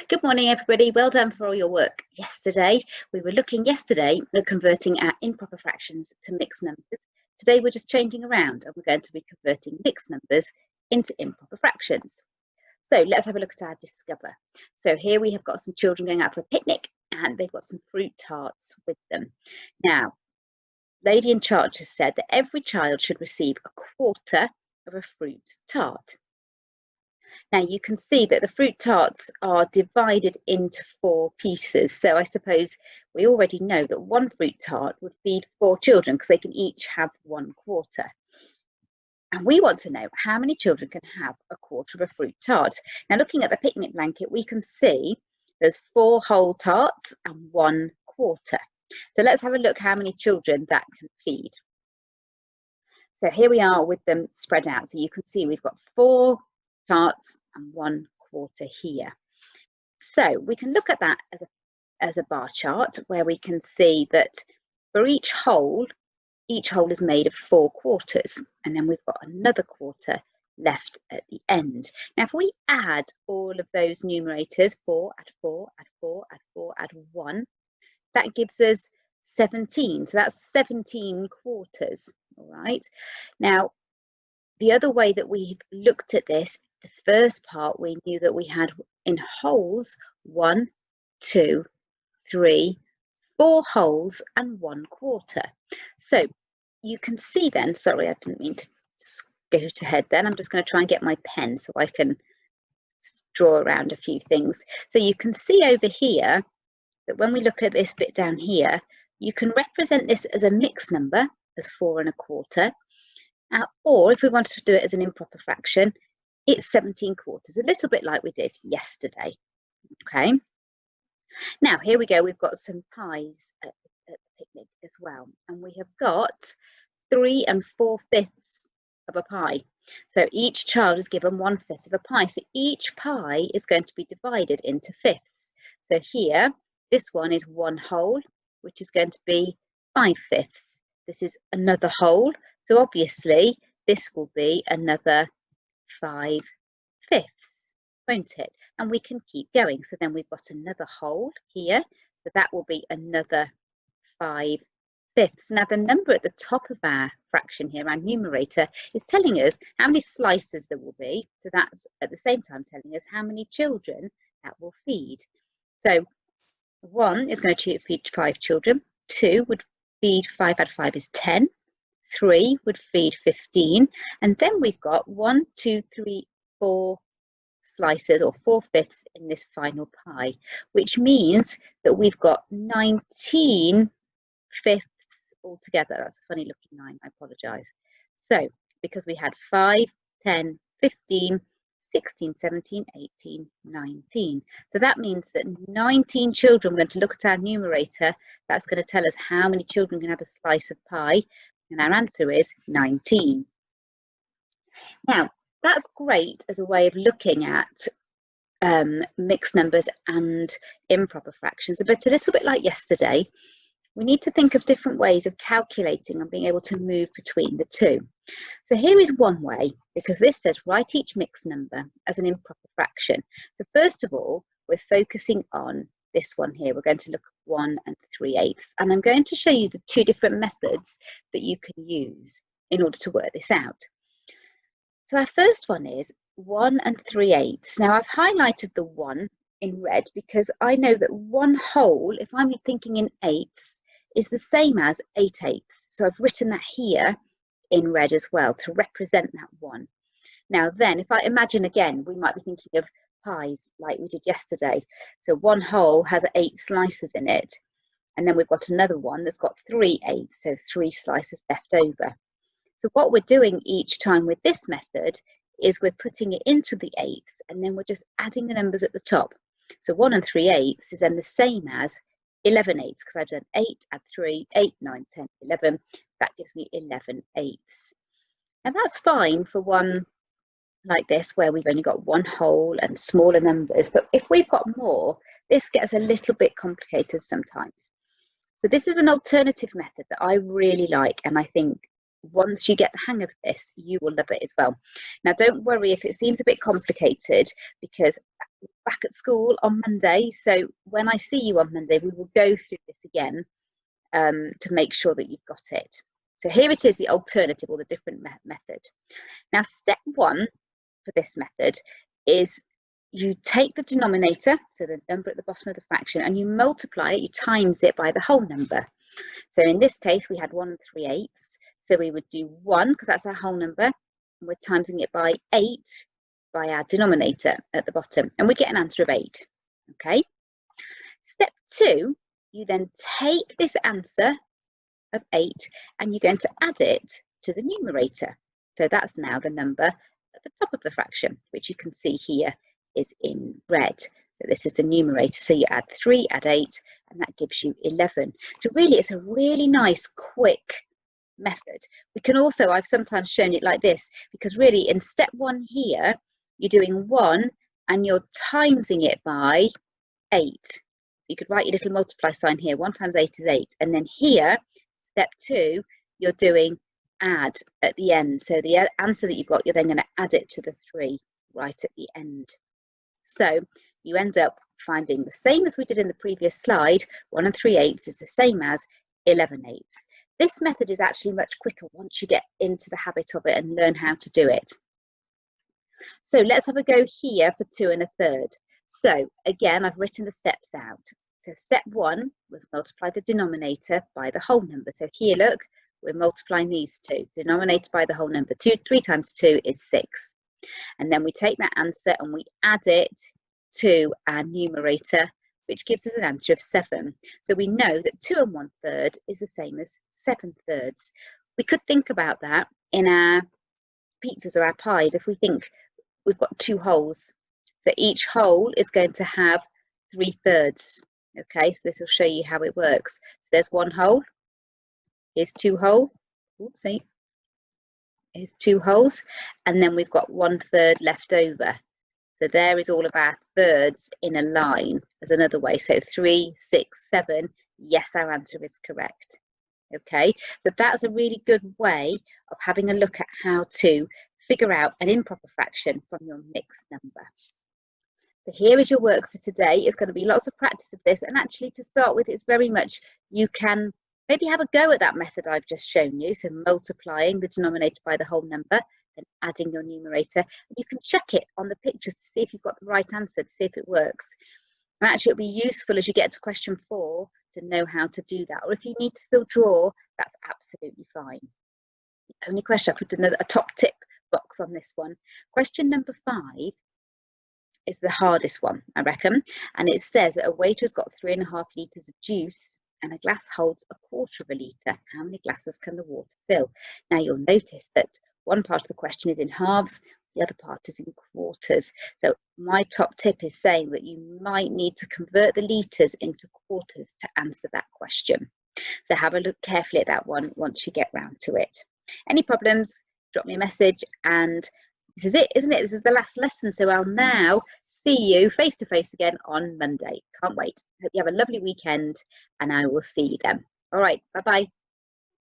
Good morning, everybody. Well done for all your work yesterday. We were looking yesterday at converting our improper fractions to mixed numbers. Today we're just changing around and we're going to be converting mixed numbers into improper fractions. So let's have a look at our discover. So here we have got some children going out for a picnic and they've got some fruit tarts with them. Now, Lady in charge has said that every child should receive a quarter of a fruit tart. Now you can see that the fruit tarts are divided into 4 pieces. So I suppose we already know that one fruit tart would feed 4 children because they can each have 1 quarter. And we want to know how many children can have a quarter of a fruit tart. Now looking at the picnic blanket, we can see there's 4 whole tarts and 1 quarter. So let's have a look how many children that can feed. So here we are with them spread out. So you can see we've got 4 tarts and 1 quarter here. So we can look at that as a bar chart where we can see that for each hole is made of 4 quarters, and then we've got another quarter left at the end. Now if we add all of those numerators, 4 add 4 add 4 add 4 add 1, that gives us 17. So that's 17 quarters. All right. Now the other way that we looked at this, the first part, we knew that we had in holes 1, 2, 3, 4 holes and 1 quarter. So you can see then, sorry, I didn't mean to scoot ahead then. I'm just going to try and get my pen so I can draw around a few things. So you can see over here that when we look at this bit down here, you can represent this as a mixed number as 4 1/4. Or if we wanted to do it as an improper fraction, it's 17 quarters, a little bit like we did yesterday. Okay. Now here we go. We've got some pies at the picnic as well, and we have got 3 4/5 of a pie. So each child is given 1/5 of a pie. So each pie is going to be divided into fifths. So here, this one is 1 whole, which is going to be 5/5. This is another whole. So obviously this will be another 5/5, won't it? And we can keep going. So then we've got another whole here. So that will be another 5/5. Now the number at the top of our fraction here, our numerator, is telling us how many slices there will be. So that's at the same time telling us how many children that will feed. So 1 is going to feed 5 children. 2 would feed 5 add 5 is 10. 3 would feed 15, and then we've got 1, 2, 3, 4 slices or 4/5 in this final pie, which means that we've got 19 fifths altogether. That's a funny looking 9, I apologize. So because we had 5, 10, 15, 16, 17, 18, 19. So that means that 19 children, we're going to look at our numerator, that's going to tell us how many children can have a slice of pie. And our answer is 19. Now, that's great as a way of looking at mixed numbers and improper fractions, but a little bit like yesterday, we need to think of different ways of calculating and being able to move between the two. So here is one way, because this says write each mixed number as an improper fraction. So first of all, we're focusing on this one here. We're going to look at 1 3/8, and I'm going to show you the 2 different methods that you can use in order to work this out. So our first one is 1 3/8. Now I've highlighted the 1 in red because I know that 1 whole, if I'm thinking in eighths, is the same as 8/8. So I've written that here in red as well to represent that 1. Now then, if I imagine again, we might be thinking of pies like we did yesterday. So 1 whole has 8 slices in it, and then we've got another one that's got 3/8, so 3 slices left over. So what we're doing each time with this method is we're putting it into the eighths, and then we're just adding the numbers at the top. So 1 3/8 is then the same as 11/8, because I've done 8 add 3, 8, 9, 10, 11. That gives me 11/8. And that's fine for one like this, where we've only got 1 whole and smaller numbers. But if we've got more, this gets a little bit complicated sometimes. So this is an alternative method that I really like, and I think once you get the hang of this, you will love it as well. Now don't worry if it seems a bit complicated, because back at school on Monday. So when I see you on Monday, we will go through this again to make sure that you've got it. So here it is, the alternative or the different method. Now, step one for this method is you take the denominator, so the number at the bottom of the fraction, and you multiply it, you times it by the whole number. So in this case, we had 1 3/8. So we would do 1, because that's our whole number, and we're timesing it by 8 by our denominator at the bottom, and we get an answer of 8. Okay. Step 2, you then take this answer of 8 and you're going to add it to the numerator. So that's now the number at the top of the fraction, which you can see here is in red. So this is the numerator. So you add 3, add 8, and that gives you 11. So really, it's a really nice, quick method. We can also, I've sometimes shown it like this, because really in step 1 here, you're doing 1 and you're timesing it by 8. You could write your little multiply sign here. 1 times 8 is 8. And then here, step 2, you're doing add at the end. So the answer that you've got, you're then going to add it to the 3 right at the end. So you end up finding the same as we did in the previous slide. 1 3/8 is the same as 11/8. This method is actually much quicker once you get into the habit of it and learn how to do it. So let's have a go here for 2 1/3. So again, I've written the steps out. So step 1 was multiply the denominator by the whole number. So here, look, we're multiplying these two. Denominator by the whole number. 3 times 2 is 6. And then we take that answer and we add it to our numerator, which gives us an answer of 7. So we know that 2 1/3 is the same as 7/3. We could think about that in our pizzas or our pies. If we think we've got 2 holes, so each hole is going to have 3/3. Okay, so this will show you how it works. So there's 1 hole, here's 2 holes, oopsie, here's 2 holes, and then we've got 1/3 left over. So there is all of our thirds in a line as another way. So 3, 6, 7, yes, our answer is correct. Okay, so that's a really good way of having a look at how to figure out an improper fraction from your mixed number. So here is your work for today. It's going to be lots of practice of this, and actually to start with, it's very much, you can maybe have a go at that method I've just shown you. So multiplying the denominator by the whole number, then adding your numerator. And you can check it on the pictures to see if you've got the right answer, to see if it works. And actually it'll be useful as you get to question 4 to know how to do that. Or if you need to still draw, that's absolutely fine. The only question, I put a top tip box on this one. Question number 5 is the hardest one, I reckon. And it says that a waiter has got 3.5 litres of juice and a glass holds 1/4 of a litre. How many glasses can the water fill? Now you'll notice that one part of the question is in halves, the other part is in quarters. So my top tip is saying that you might need to convert the litres into quarters to answer that question. So have a look carefully at that one once you get round to it. Any problems, drop me a message, and this is it, isn't it? This is the last lesson, so I'll now see you face to face again on Monday. Can't wait. Hope you have a lovely weekend, and I will see you then. All right, bye-bye.